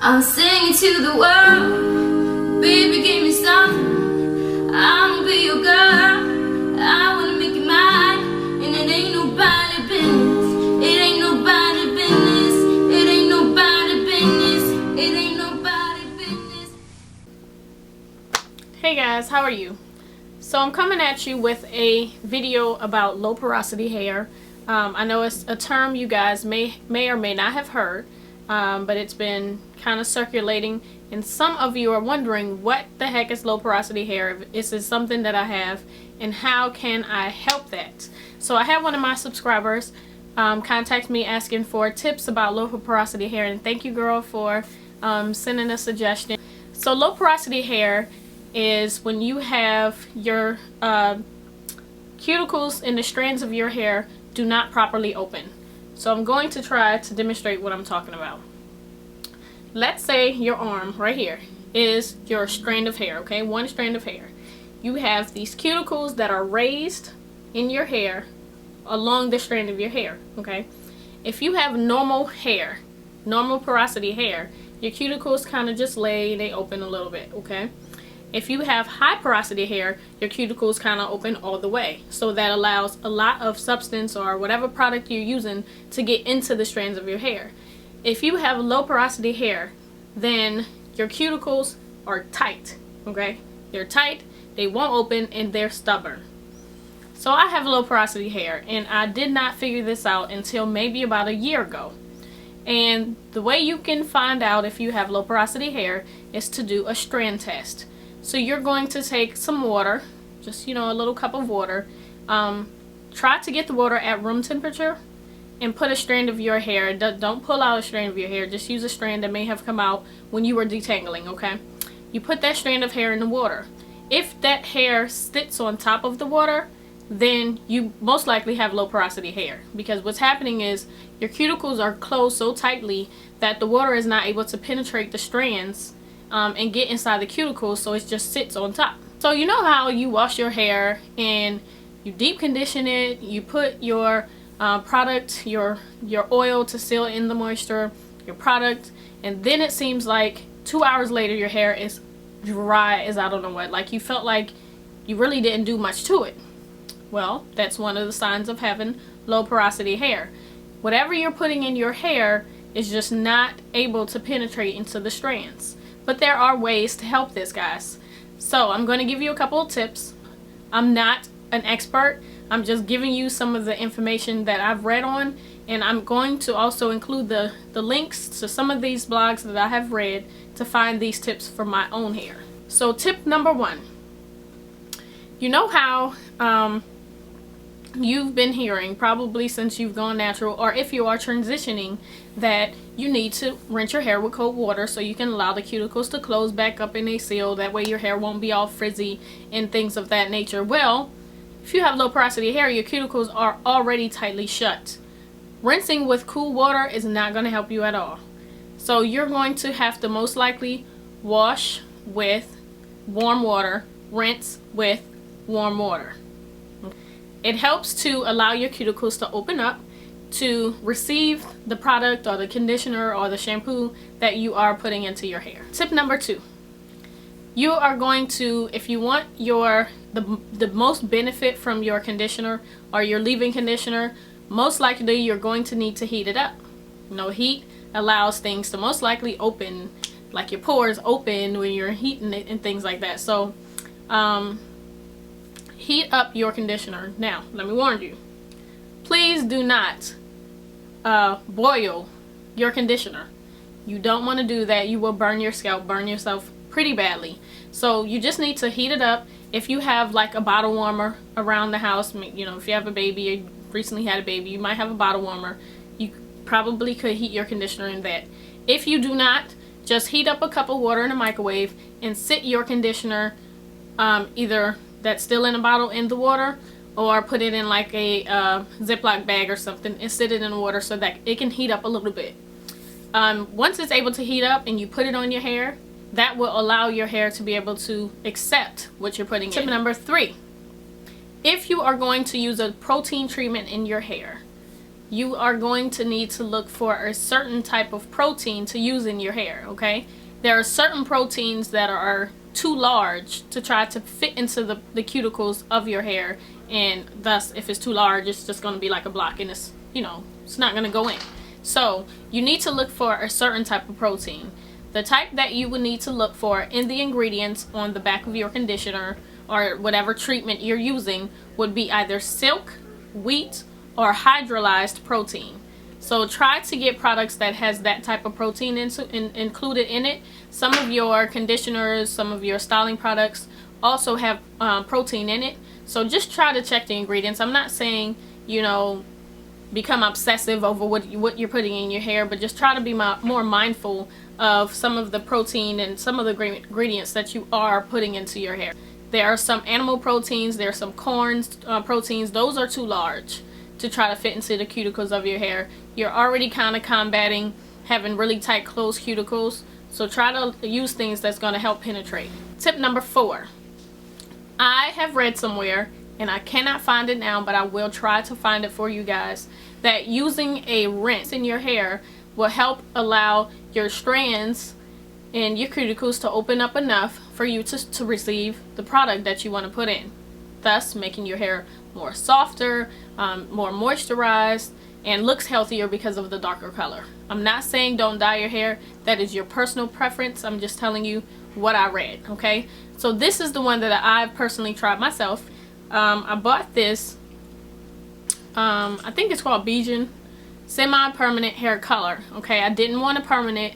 I'm singing to the world, baby, give me something. I'ma be your girl, I wanna make you mine, and it ain't nobody business. It ain't nobody business. It ain't nobody business. It ain't nobody business. Hey guys, how are you? So I'm coming at you with a video about low porosity hair. I know it's a term you guys may or may not have heard, but it's been kind of circulating, and some of you are wondering what the heck is low porosity hair. Is it something that I have, and how can I help that? So I had one of my subscribers contact me asking for tips about low porosity hair, and thank you, girl, for sending a suggestion. So low porosity hair is when you have your cuticles and the strands of your hair do not properly open. So I'm going to try to demonstrate what I'm talking about. Let's say your arm right here is your strand of hair, okay? One strand of hair. You have these cuticles that are raised in your hair along the strand of your hair, okay? If you have normal hair, normal porosity hair, your cuticles kind of just they open a little bit, okay? If you have high porosity hair, your cuticles kind of open all the way. So that allows a lot of substance or whatever product you're using to get into the strands of your hair. If you have low porosity hair, then your cuticles are tight, okay? They're tight, they won't open, and they're stubborn. So I have low porosity hair, and I did not figure this out until maybe about a year ago. And the way you can find out if you have low porosity hair is to do a strand test. So you're going to take some water, just a little cup of water. Try to get the water at room temperature and put a strand of your hair. Don't pull out a strand of your hair, just use a strand that may have come out when you were detangling, okay? You put that strand of hair in the water. If that hair sits on top of the water, then you most likely have low porosity hair, because what's happening is your cuticles are closed so tightly that the water is not able to penetrate the strands and get inside the cuticles, so it just sits on top. So you know how you wash your hair and you deep condition it, you put your product, your oil to seal in the moisture, your product, and then it seems like 2 hours later your hair is dry as I don't know what. Like you felt like you really didn't do much to it. Well, that's one of the signs of having low porosity hair. Whatever you're putting in your hair is just not able to penetrate into the strands. But there are ways to help this, guys. So I'm going to give you a couple of tips. I'm not an expert. I'm just giving you some of the information that I've read on, and I'm going to also include the links to some of these blogs that I have read to find these tips for my own hair. So tip number one. You know how you've been hearing, probably since you've gone natural, or if you are transitioning, that you need to rinse your hair with cold water so you can allow the cuticles to close back up in a seal. That way your hair won't be all frizzy and things of that nature. Well, if you have low porosity hair, your cuticles are already tightly shut. Rinsing with cool water is not going to help you at all. So you're going to have to most likely wash with warm water, rinse with warm water. It helps to allow your cuticles to open up to receive the product or the conditioner or the shampoo that you are putting into your hair. Tip number two. You are going to, if you want the most benefit from your conditioner or your leave-in conditioner, most likely you're going to need to heat it up. Heat allows things to most likely open, like your pores open when you're heating it and things like that. So heat up your conditioner. Now, let me warn you, please do not boil your conditioner. You don't want to do that. You will burn your scalp, burn yourself pretty badly. So you just need to heat it up. If you have like a bottle warmer around the house, if you have a baby or you recently had a baby, you might have a bottle warmer. You probably could heat your conditioner in that. If you do not, just heat up a cup of water in a microwave and sit your conditioner either that's still in a bottle in the water, or put it in like a Ziploc bag or something and sit it in the water so that it can heat up a little bit. Once it's able to heat up and you put it on your hair, that will allow your hair to be able to accept what you're putting in. Tip number three. If you are going to use a protein treatment in your hair, you are going to need to look for a certain type of protein to use in your hair, okay? There are certain proteins that are too large to try to fit into the cuticles of your hair, and thus if it's too large, it's just going to be like a block, and it's, you know, it's not going to go in. So you need to look for a certain type of protein. The type that you would need to look for in the ingredients on the back of your conditioner or whatever treatment you're using would be either silk, wheat, or hydrolyzed protein. So try to get products that has that type of protein included in it. Some of your conditioners, some of your styling products also have protein in it. So just try to check the ingredients. I'm not saying, you know, become obsessive over what you're putting in your hair, but just try to be more mindful of some of the protein and some of the ingredients that you are putting into your hair. There are some animal proteins, there are some corn proteins. Those are too large to try to fit into the cuticles of your hair. You're already kind of combating having really tight closed cuticles, so try to use things that's going to help penetrate. Tip number 4. I have read somewhere, and I cannot find it now, but I will try to find it for you guys, that using a rinse in your hair will help allow your strands and your cuticles to open up enough for you to receive the product that you want to put in, thus making your hair more softer, more moisturized, and looks healthier because of the darker color. I'm not saying don't dye your hair. That is your personal preference. I'm just telling you what I read, okay? So this is the one that I've personally tried myself. I bought this, I think it's called Bijan semi-permanent hair color, okay? I didn't want a permanent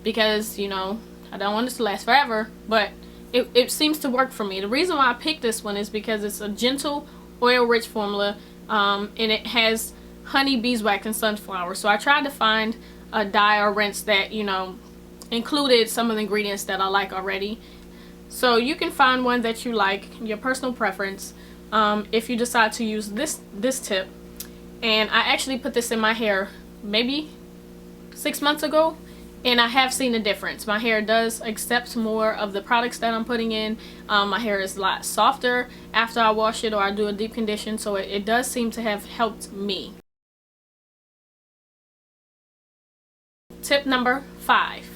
because, you know, I don't want this to last forever, but it seems to work for me. The reason why I picked this one is because it's a gentle oil-rich formula, and it has honey, beeswax, and sunflower. So I tried to find a dye or rinse that, you know, included some of the ingredients that I like already. So you can find one that you like, your personal preference, if you decide to use this tip. And I actually put this in my hair maybe 6 months ago, and I have seen a difference. My hair does accept more of the products that I'm putting in. My hair is a lot softer after I wash it or I do a deep condition, so it does seem to have helped me. Tip number 5.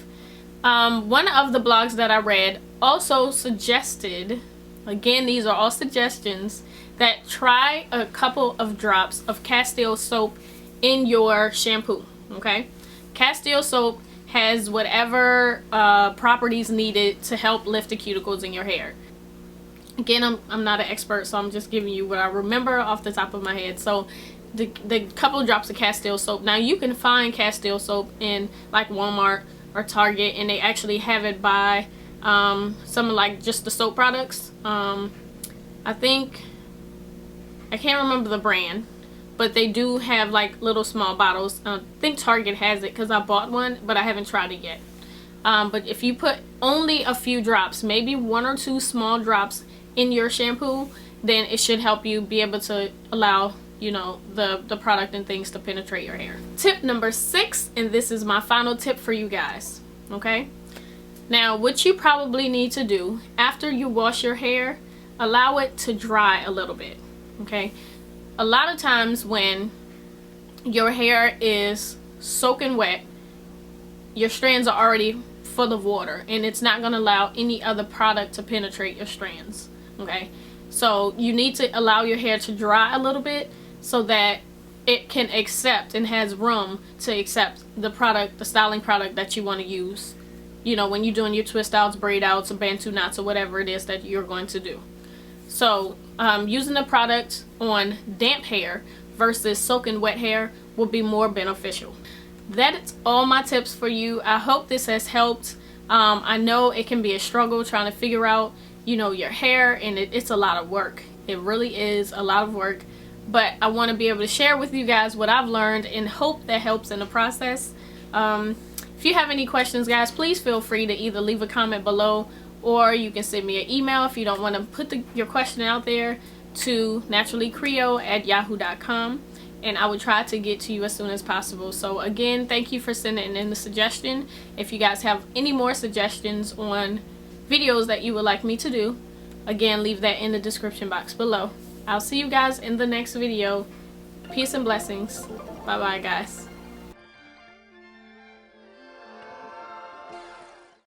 One of the blogs that I read also suggested, again, these are all suggestions, that try a couple of drops of Castile soap in your shampoo, okay? Castile soap has whatever properties needed to help lift the cuticles in your hair. Again, I'm not an expert, so I'm just giving you what I remember off the top of my head. So the couple of drops of Castile soap. Now you can find Castile soap in like Walmart or Target, and they actually have it by some like just the soap products. I think, I can't remember the brand, but they do have like little small bottles. I think Target has it because I bought one, but I haven't tried it yet. But if you put only a few drops, maybe 1 or 2 small drops in your shampoo, then it should help you be able to allow, you know, the product and things to penetrate your hair. Tip number 6, and this is my final tip for you guys, okay? Now, what you probably need to do after you wash your hair, allow it to dry a little bit, okay? A lot of times when your hair is soaking wet, your strands are already full of water, and it's not going to allow any other product to penetrate your strands, okay? So you need to allow your hair to dry a little bit so that it can accept and has room to accept the product, the styling product that you want to use, you know, when you're doing your twist outs, braid outs, or bantu knots, or whatever it is that you're going to do. So using the product on damp hair versus soaking wet hair will be more beneficial. That's all my tips for you. I hope this has helped. I know it can be a struggle trying to figure out, you know, your hair, and it's a lot of work. It really is a lot of work, but I want to be able to share with you guys what I've learned and hope that helps in the process. If you have any questions, guys, please feel free to either leave a comment below, or you can send me an email if you don't want to put your question out there, to NaturallyCreole@yahoo.com, and I will try to get to you as soon as possible. So again, thank you for sending in the suggestion. If you guys have any more suggestions on videos that you would like me to do, again, leave that in the description box below. I'll see you guys in the next video. Peace and blessings. Bye bye, guys.